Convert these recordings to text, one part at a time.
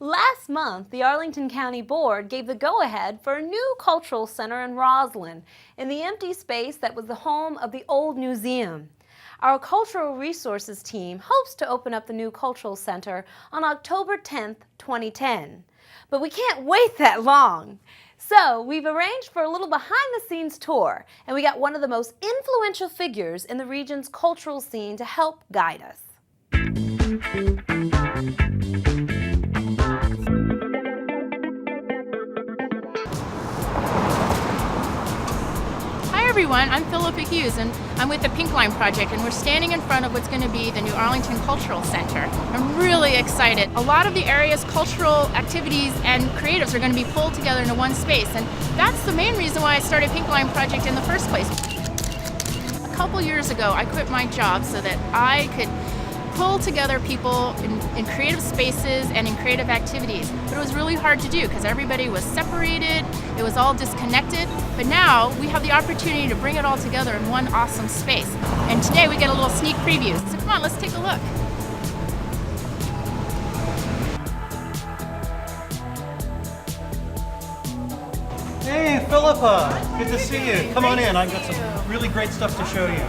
Last month, the Arlington County Board gave the go-ahead for a new cultural center in Roslyn, in the empty space that was the home of the old museum. Our cultural resources team hopes to open up the new cultural center on October 10th, 2010. But we can't wait that long. So we've arranged for a little behind-the-scenes tour, and we got one of the most influential figures in the region's cultural scene to help guide us. Hi everyone, I'm Philippa Hughes and I'm with the Pink Line Project, and we're standing in front of what's going to be the new Arlington Cultural Center. I'm really excited. A lot of the area's cultural activities and creatives are going to be pulled together into one space, and that's the main reason why I started Pink Line Project in the first place. A couple years ago I quit my job so that I could pull together people in creative spaces and in creative activities. But it was really hard to do because everybody was separated, it was all disconnected. But now we have the opportunity to bring it all together in one awesome space. And today we get a little sneak preview. So come on, let's take a look. Hey, Philippa, good to see you. Come on in, I've got some really great stuff to show you.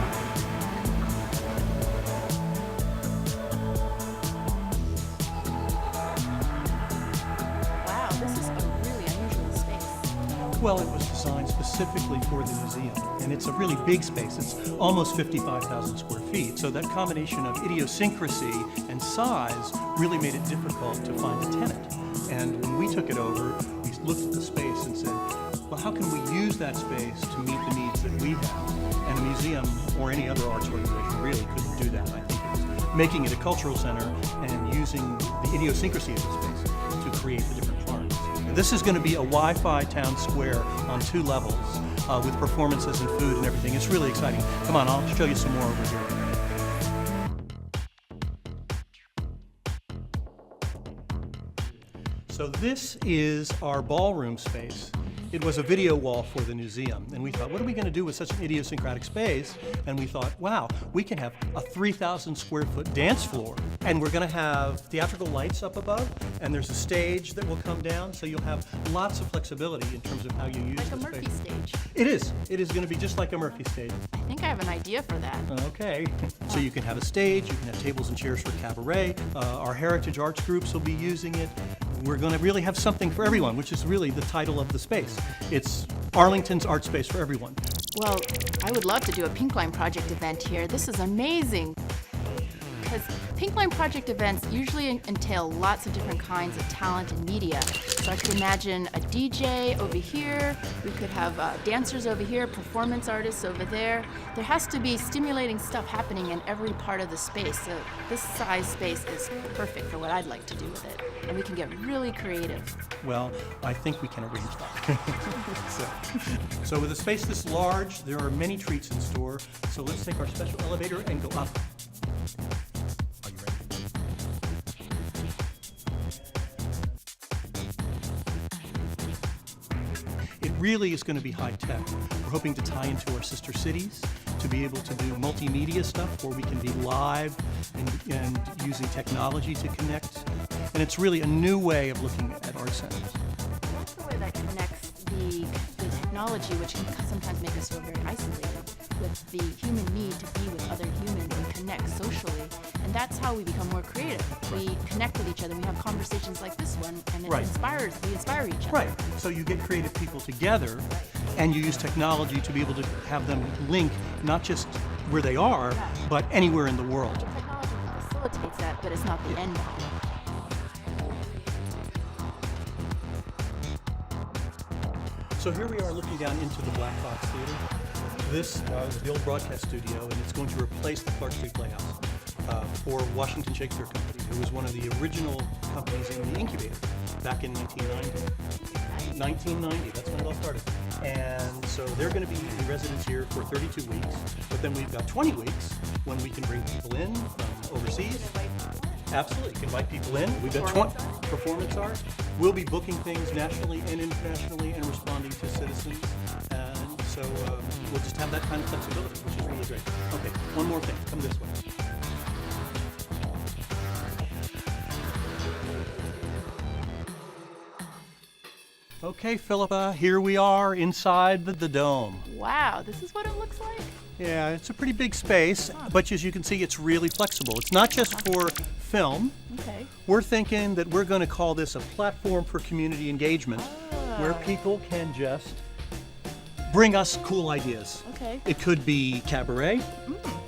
Wow, this is a really unusual space. Well, it was designed specifically for the museum, and it's a really big space. It's almost 55,000 square feet, so that combination of idiosyncrasy and size really made it difficult to find a tenant. And when we took it over, we looked at the space and said, well, how can we use that space to meet the needs that we have? And a museum or any other arts organization really couldn't do that. I think it was making it a cultural center and using the idiosyncrasy of the space to create the different parts. And this is going to be a Wi-Fi town square on 2 levels with performances and food and everything. It's really exciting. Come on, I'll show you some more over here. So this is our ballroom space. It was a video wall for the museum, and we thought, what are we going to do with such an idiosyncratic space? And we thought, wow, we can have a 3,000 square foot dance floor, and we're going to have theatrical lights up above, and there's a stage that will come down, so you'll have lots of flexibility in terms of how you use Like the a Murphy space. stage. It is. It is going to be just like a Murphy stage. I think I have an idea for that. Okay. So you can have a stage, you can have tables and chairs for cabaret. Our heritage arts groups will be using it. We're going to really have something for everyone, which is really the title of the space. It's Arlington's art space for everyone. Well, I would love to do a Pink Line Project event here. This is amazing. Because Pink Line Project events usually entail lots of different kinds of talent and media. So I could imagine a DJ over here, we could have dancers over here, performance artists over there. There has to be stimulating stuff happening in every part of the space. So this size space is perfect for what I'd like to do with it. And we can get really creative. Well, I think we can arrange that. so with a space this large, there are many treats in store. So let's take our special elevator and go up. Are you ready? It really is going to be high tech. We're hoping to tie into our sister cities, to be able to do multimedia stuff where we can be live and using technology to connect. And it's really a new way of looking at art centers. That's the way that connects the technology, which can sometimes make us feel very isolated, with the human need to be with other humans and connect socially. And that's how we become more creative. We connect with each other, we have conversations like this one, and it Right. we inspire each other. Right. So you get creative people together, and you use technology to be able to have them link not just where they are, but anywhere in the world. Technology facilitates that, but it's not the end all. So here we are looking down into the Black Box Theater. This is the old broadcast studio, and it's going to replace the Clark Street Playhouse for Washington Shakespeare Company, who was one of the original companies in the incubator back in 1990. 1990, that's when it all started. And so they're going to be in residence here for 32 weeks, but then we've got 20 weeks when we can bring people in from overseas. Absolutely, you can invite people in. We've got 20 performance art. We'll be booking things nationally and internationally and responding to citizens. And so we'll just have that kind of flexibility, which is really great. Okay, one more thing. Come this way. Okay, Philippa, here we are inside the dome. Wow, this is what it looks like? Yeah, it's a pretty big space, but as you can see, it's really flexible. It's not just for film. Okay. We're thinking that we're going to call this a platform for community engagement, where people can just bring us cool ideas. Okay. It could be cabaret,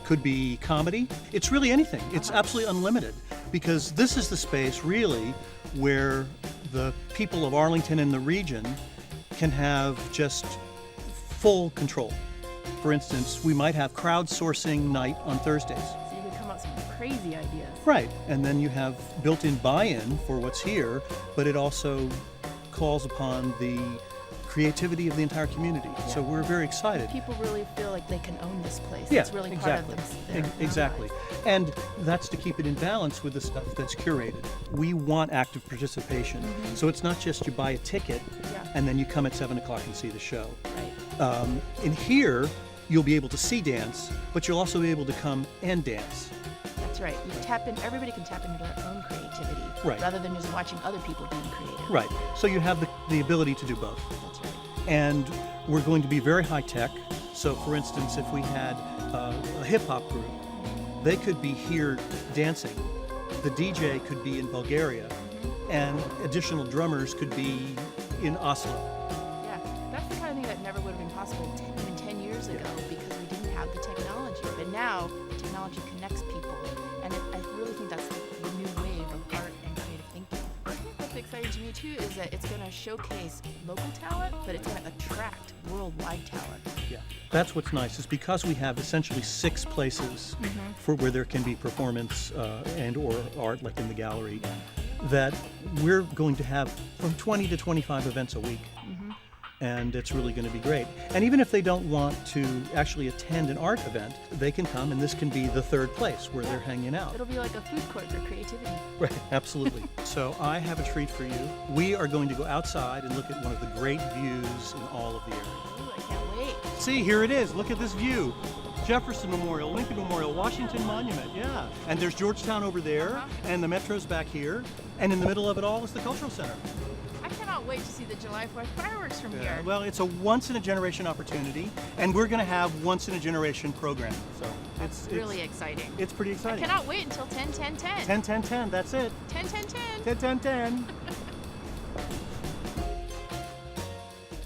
could be comedy. It's really anything. It's absolutely unlimited, because this is the space really where the people of Arlington and the region can have just full control. For instance, we might have crowdsourcing night on Thursdays. So you can come up with some crazy ideas. Right, and then you have built-in buy-in for what's here, but it also calls upon the creativity of the entire community. So we're very excited. People really feel like they can own this place. Yeah, It's really exactly. part of them. Exactly. And that's to keep it in balance with the stuff that's curated. We want active participation. So it's not just you buy a ticket Yeah. and then you come at 7 o'clock and see the show. Right. In here, you'll be able to see dance, but you'll also be able to come and dance. That's right. You tap in. Everybody can tap into their own creativity, Right. rather than just watching other people being creative. Right. So you have the ability to do both. That's right. And we're going to be very high tech. So, for instance, if we had a hip hop group, they could be here dancing. The DJ could be in Bulgaria, and additional drummers could be in Oslo. Yeah, that's the kind of thing that never would have been possible even 10 years ago because we didn't have the technology. But now, technology connects people, and I really think that's the new wave of art and creative thinking. I think what's exciting to me too is that it's going to showcase local talent, but it's going to attract worldwide talent. Yeah, that's what's nice. Is because we have essentially 6 places for where there can be performance and/or art, like in the gallery, that we're going to have from 20 to 25 events a week. And it's really going to be great. And even if they don't want to actually attend an art event, they can come, and this can be the third place where they're hanging out. It'll be like a food court for creativity. Right, absolutely. So I have a treat for you. We are going to go outside and look at one of the great views in all of the area. Ooh, I can't wait. See, here it is. Look at this view. Jefferson Memorial, Lincoln Memorial, Washington Monument, yeah. And there's Georgetown over there, and the Metro's back here, and in the middle of it all is the Cultural Center. I cannot wait to see the July 4th fireworks from here. Well, it's a once-in-a-generation opportunity, and we're going to have once-in-a-generation programming. So It's really exciting. It's pretty I exciting. cannot wait until 10, 10, 10. 10, 10, 10, that's it. 10, 10, 10. 10, 10, 10.